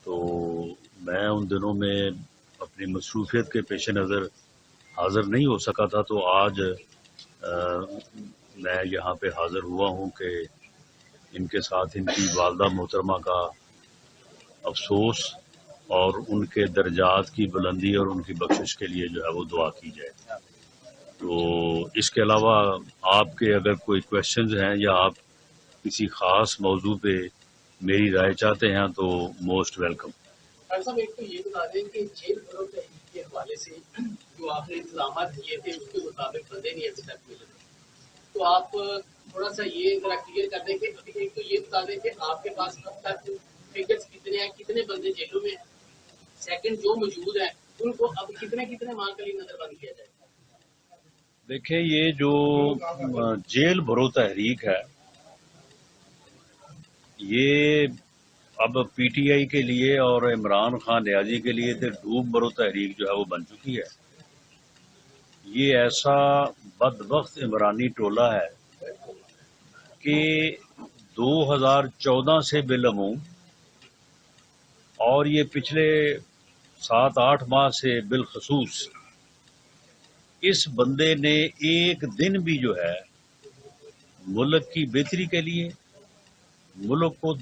تو میں ان دنوں میں اپنی مصروفیت کے پیش نظر حاضر نہیں ہو سکا تھا، تو آج میں یہاں پہ حاضر ہوا ہوں کہ ان کے ساتھ ان کی والدہ محترمہ کا افسوس اور ان کے درجات کی بلندی اور ان کی بخشش کے لیے جو ہے وہ دعا کی جائے۔ تو اس کے علاوہ آپ کے اگر کوئی کویشچنز ہیں یا آپ کسی خاص موضوع پہ میری رائے چاہتے ہیں تو موسٹ ویلکم۔ ڈاکٹر صاحب ایک تو یہ بتا دیں کہ جیل بھرو تحریک کے حوالے سے جو آپ نے انتظامات کیے تھے اس کے مطابق بندے نہیں ابھی تک ملے، تو آپ تھوڑا سا یہ ذرا کلیئر کر دیں کہ ایک تو یہ بتا دیں کہ آپ کے پاس اب تک فگرس کتنے ہیں، کتنے بندے جیلوں میں ہیں، سیکنڈ جو موجود ہیں ان کو اب کتنے ماہ کے لیے نظر بند کیا جائے۔ دیکھیں یہ جو جیل بھرو تحریک ہے یہ اب پی ٹی آئی کے لیے اور عمران خان نیازی کے لیے تو ڈوب بھرو تحریک جو ہے وہ بن چکی ہے۔ یہ ایسا بدبخت عمرانی ٹولہ ہے کہ 2014 سے بالعموم اور یہ پچھلے 7-8 ماہ سے بالخصوص اس بندے نے ایک دن بھی جو ہے ملک کی بہتری کے لیے، ملک کو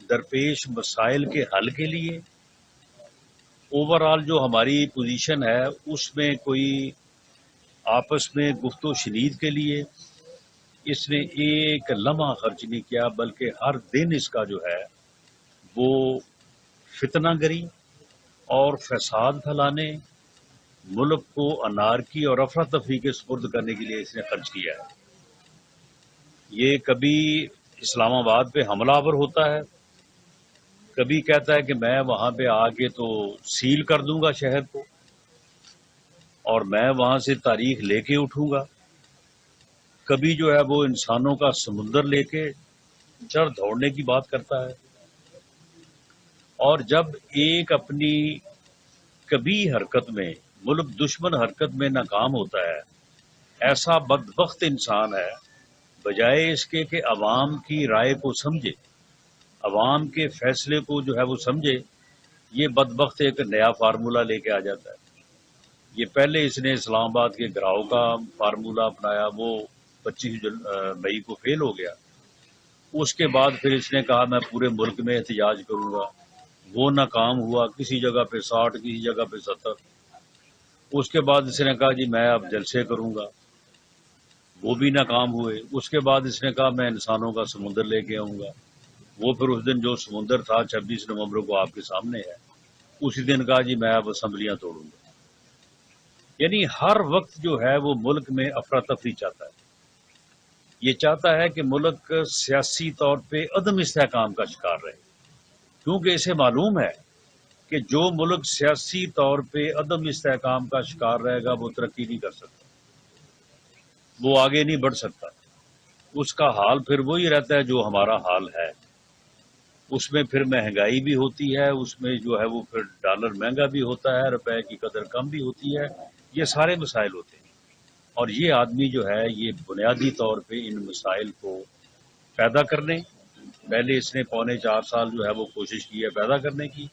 درپیش مسائل کے حل کے لیے، اوورآل جو ہماری پوزیشن ہے اس میں کوئی آپس میں گفت و شنید کے لیے اس نے ایک لمحہ خرچ نہیں کیا، بلکہ ہر دن اس کا جو ہے وہ فتنہ گری اور فساد پھیلانے، ملک کو انارکی اور افراتفری کے سپرد کرنے کے لیے اس نے خرچ کیا ہے۔ یہ کبھی اسلام آباد پہ حملہ آور ہوتا ہے، کبھی کہتا ہے کہ میں وہاں پہ آ کے تو سیل کر دوں گا شہر کو اور میں وہاں سے تاریخ لے کے اٹھوں گا، کبھی جو ہے وہ انسانوں کا سمندر لے کے چڑھ دوڑنے کی بات کرتا ہے، اور جب ایک اپنی کبھی حرکت میں، ملک دشمن حرکت میں ناکام ہوتا ہے، ایسا بدبخت انسان ہے، بجائے اس کے کہ عوام کی رائے کو سمجھے، عوام کے فیصلے کو جو ہے وہ سمجھے، یہ بدبخت ایک نیا فارمولہ لے کے آ جاتا ہے۔ یہ پہلے اس نے اسلام آباد کے گراؤ کا فارمولہ اپنایا، وہ 25 مئی کو فیل ہو گیا۔ اس کے بعد پھر اس نے کہا میں پورے ملک میں احتجاج کروں گا، وہ ناکام ہوا، کسی جگہ پہ 60، کسی جگہ پہ 70۔ اس کے بعد اس نے کہا جی میں اب جلسے کروں گا، وہ بھی ناکام ہوئے۔ اس کے بعد اس نے کہا میں انسانوں کا سمندر لے کے آؤں گا، وہ پھر اس دن جو سمندر تھا 26 نومبر کو آپ کے سامنے ہے، اسی دن کہا جی میں اب اسمبلیاں توڑوں گا۔ یعنی ہر وقت جو ہے وہ ملک میں افراتفری چاہتا ہے، یہ چاہتا ہے کہ ملک سیاسی طور پہ عدم استحکام کا شکار رہے، کیونکہ اسے معلوم ہے کہ جو ملک سیاسی طور پہ عدم استحکام کا شکار رہے گا وہ ترقی نہیں کر سکتا، وہ آگے نہیں بڑھ سکتا، اس کا حال پھر وہی رہتا ہے جو ہمارا حال ہے۔ اس میں پھر مہنگائی بھی ہوتی ہے، اس میں جو ہے وہ پھر ڈالر مہنگا بھی ہوتا ہے، روپے کی قدر کم بھی ہوتی ہے، یہ سارے مسائل ہوتے ہیں۔ اور یہ آدمی جو ہے یہ بنیادی طور پہ ان مسائل کو پیدا کرنے، پہلے اس نے 3.25 سال جو ہے وہ کوشش کی ہے پیدا کرنے کی،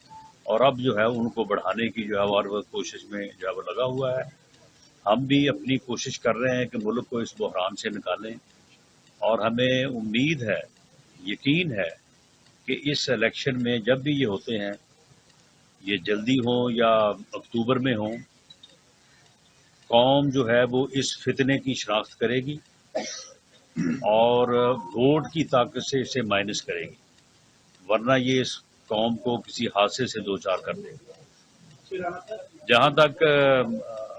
اور اب جو ہے ان کو بڑھانے کی جو ہے وہ ہر وقت کوشش میں جو ہے وہ لگا ہوا ہے۔ ہم بھی اپنی کوشش کر رہے ہیں کہ ملک کو اس بحران سے نکالیں، اور ہمیں امید ہے، یقین ہے کہ اس الیکشن میں جب بھی یہ ہوتے ہیں، یہ جلدی ہوں یا اکتوبر میں ہوں، قوم جو ہے وہ اس فتنے کی شناخت کرے گی اور ووٹ کی طاقت سے اسے مائنس کرے گی، ورنہ یہ اس قوم کو کسی حادثے سے دوچار کر دے گا۔ جہاں تک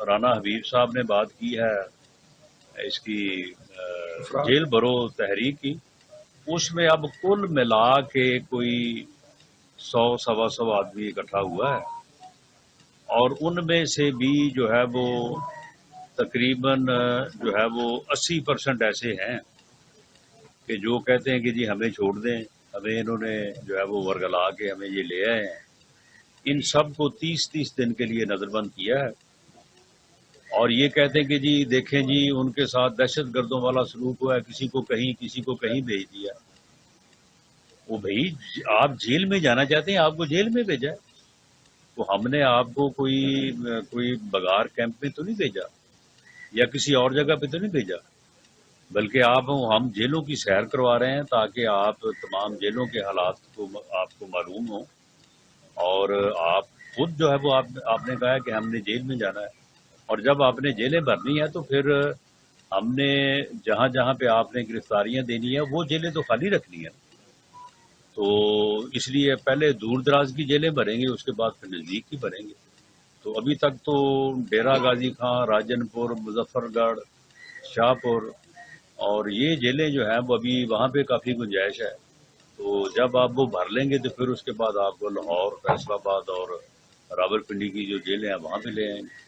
رانا حبیب صاحب نے بات کی ہے اس کی جیل بھرو تحریک کی، اس میں اب کل ملا کے کوئی 100-125 آدمی اکٹھا ہوا ہے، اور ان میں سے بھی جو ہے وہ تقریباً جو ہے وہ 80% ایسے ہیں کہ جو کہتے ہیں کہ جی ہمیں چھوڑ دیں، ہمیں انہوں نے جو ہے وہ ورگلا کے ہمیں یہ لے آئے ہیں۔ ان سب کو 30 دن کے لیے نظر بند کیا ہے، اور یہ کہتے ہیں کہ جی دیکھیں جی ان کے ساتھ دہشت گردوں والا سلوک ہوا ہے، کسی کو کہیں بھیج دیا۔ وہ بھائی آپ جیل میں جانا چاہتے ہیں، آپ کو جیل میں بھیجا ہے. تو ہم نے آپ کو کوئی بغار کیمپ میں تو نہیں بھیجا یا کسی اور جگہ پہ تو نہیں بھیجا، بلکہ ہم جیلوں کی سیر کروا رہے ہیں تاکہ آپ تمام جیلوں کے حالات کو آپ کو معلوم ہوں. اور آپ خود جو ہے وہ آپ نے کہا ہے کہ ہم نے جیل میں جانا ہے، اور جب آپ نے جیلیں بھرنی ہے تو پھر ہم نے جہاں جہاں پہ آپ نے گرفتاریاں دینی ہیں وہ جیلیں تو خالی رکھنی ہیں. تو اس لیے پہلے دور دراز کی جیلیں بھریں گے، اس کے بعد پھر نزدیک کی بھریں گے. تو ابھی تک تو ڈیرہ غازی خان، راجن پور، مظفر گڑھ، شاہ پور اور یہ جیلیں جو ہیں وہ ابھی وہاں پہ کافی گنجائش ہے. تو جب آپ وہ بھر لیں گے تو پھر اس کے بعد آپ کو لاہور، فیصل آباد اور راول پنڈی کی جو جیلیں ہیں وہاں پہ لے آئیں گے.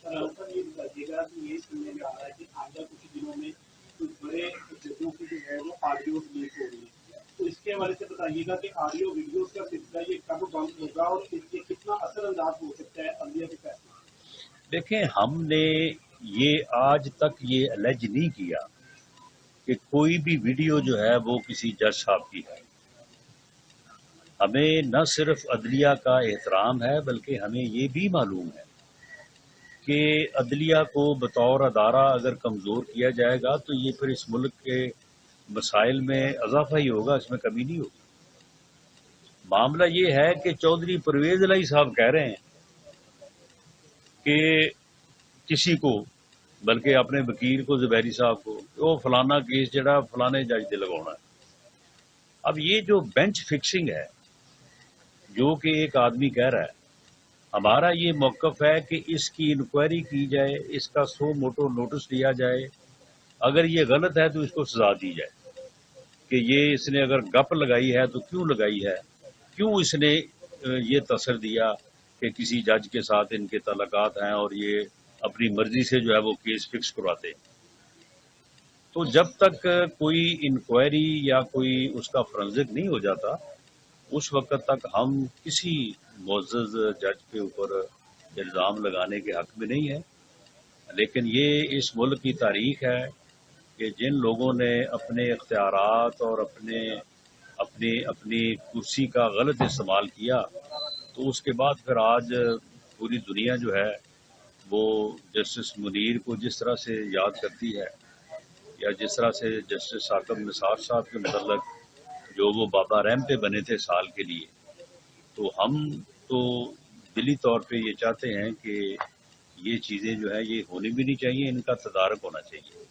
سر یہ بتائیے گا کہ یہ سننے میں آ رہا ہے کہ آئندہ کچھ دنوں میں کچھ بڑے ججوں کی جو ہے وہ آڈیوز لیک ہو رہی ہے، تو اس کے حوالے سے بتائیے گا کہ آڈیو ویڈیوز کا سلسلہ یہ کب بند ہوگا اور اس کے کتنا اثر انداز ہو سکتا ہے عدلیہ کے فیصلے؟ دیکھیں، ہم نے یہ آج تک یہ الج نہیں کیا کہ کوئی بھی ویڈیو جو ہے وہ کسی جج صاحب کی ہے. ہمیں نہ صرف عدلیہ کا احترام ہے بلکہ ہمیں یہ بھی معلوم ہے کہ عدلیہ کو بطور ادارہ اگر کمزور کیا جائے گا تو یہ پھر اس ملک کے مسائل میں اضافہ ہی ہوگا، اس میں کمی نہیں ہوگی. معاملہ یہ ہے کہ چودھری پرویز الہی صاحب کہہ رہے ہیں کہ کسی کو، بلکہ اپنے وکیل کو، زبیری صاحب کو، وہ فلانا کیس جڑا فلانے جج سے لگانا ہے. اب یہ جو بینچ فکسنگ ہے جو کہ ایک آدمی کہہ رہا ہے، ہمارا یہ موقف ہے کہ اس کی انکوائری کی جائے، اس کا سو موٹو نوٹس لیا جائے. اگر یہ غلط ہے تو اس کو سزا دی جائے کہ یہ اس نے اگر گپ لگائی ہے تو کیوں لگائی ہے، کیوں اس نے یہ تاثر دیا کہ کسی جج کے ساتھ ان کے تعلقات ہیں اور یہ اپنی مرضی سے جو ہے وہ کیس فکس کرواتے ہیں. تو جب تک کوئی انکوائری یا کوئی اس کا فرنزک نہیں ہو جاتا اس وقت تک ہم کسی معزز جج کے اوپر الزام لگانے کے حق میں نہیں ہے. لیکن یہ اس ملک کی تاریخ ہے کہ جن لوگوں نے اپنے اختیارات اور اپنی کرسی کا غلط استعمال کیا تو اس کے بعد پھر آج پوری دنیا جو ہے وہ جسٹس منیر کو جس طرح سے یاد کرتی ہے یا جس طرح سے جسٹس ثاقب نثار صاحب کے متعلق جو وہ بابا رحم پہ بنے تھے سال کے لیے، تو ہم تو دلی طور پہ یہ چاہتے ہیں کہ یہ چیزیں جو ہے یہ ہونی بھی نہیں چاہیے، ان کا تدارک ہونا چاہیے.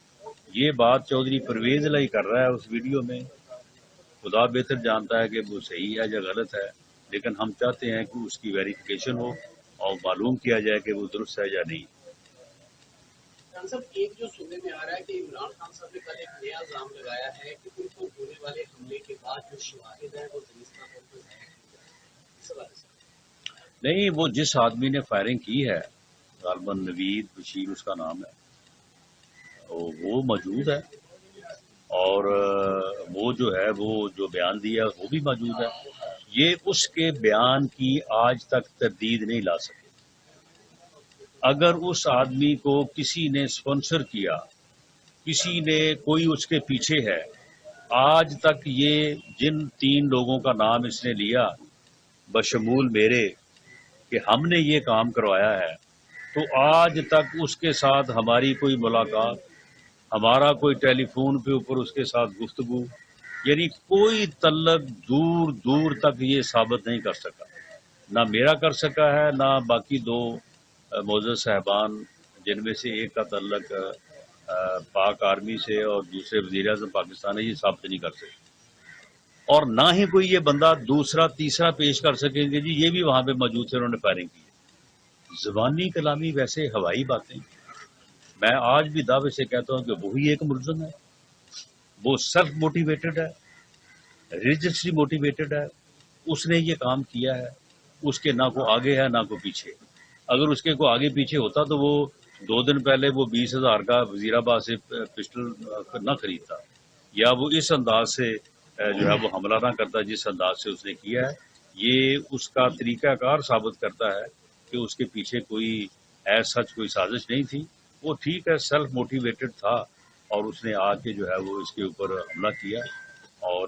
یہ بات چودھری پرویز الہی کر رہا ہے اس ویڈیو میں، خدا بہتر جانتا ہے کہ وہ صحیح ہے یا غلط ہے، لیکن ہم چاہتے ہیں کہ اس کی ویریفیکیشن ہو اور معلوم کیا جائے کہ وہ درست ہے یا نہیں. خان صاحب، ایک جو سننے میں آ رہا ہے کہ عمران خان صاحب نے کل ایک نیا الزام لگایا ہے کہ ان کو ہونے والے حملے کے بعد جو شواہد ہیں وہ درستہ طور پر ظاہر کیے جائیں. اس حوالے سے نہیں، وہ جس آدمی نے فائرنگ کی ہے غالباً نوید بشیر اس کا نام ہے، وہ موجود ہے اور وہ جو ہے وہ جو بیان دیا وہ بھی موجود ہے. یہ اس کے بیان کی آج تک تردید نہیں لا سکے. اگر اس آدمی کو کسی نے اسپانسر کیا، کسی نے کوئی اس کے پیچھے ہے، آج تک یہ جن 3 لوگوں کا نام اس نے لیا بشمول میرے کہ ہم نے یہ کام کروایا ہے، تو آج تک اس کے ساتھ ہماری کوئی ملاقات، ہمارا کوئی ٹیلی فون پہ اوپر اس کے ساتھ گفتگو، یعنی کوئی تعلق دور دور تک یہ ثابت نہیں کر سکا. نہ میرا کر سکا ہے، نہ باقی 2 معزز صاحبان جن میں سے ایک کا تعلق پاک آرمی سے اور دوسرے وزیر اعظم پاکستان ہے، یہ ثابت نہیں کر سکے. اور نہ ہی کوئی یہ بندہ دوسرا تیسرا پیش کر سکیں گے جی یہ بھی وہاں پہ موجود تھے، انہوں نے فائرنگ کی. زبانی کلامی ویسے ہوائی باتیں، میں آج بھی دعوے سے کہتا ہوں کہ وہی ایک ملزم ہے. وہ سیلف موٹیویٹڈ ہے، ریلیجسلی موٹیویٹڈ ہے، اس نے یہ کام کیا ہے، اس کے نہ کو آگے ہے نہ کو پیچھے. اگر اس کے کو آگے پیچھے ہوتا تو وہ 2 دن پہلے وہ 20,000 کا وزیر آباد سے پسٹل نہ خریدتا، یا وہ اس انداز سے جو ہے وہ حملہ نہ کرتا جس انداز سے اس نے کیا ہے. یہ اس کا طریقہ کار ثابت کرتا ہے کہ اس کے پیچھے کوئی ایز سچ کوئی سازش نہیں تھی. وہ ٹھیک ہے سیلف موٹیویٹڈ تھا اور اس نے آ کے جو ہے وہ اس کے اوپر حملہ کیا. اور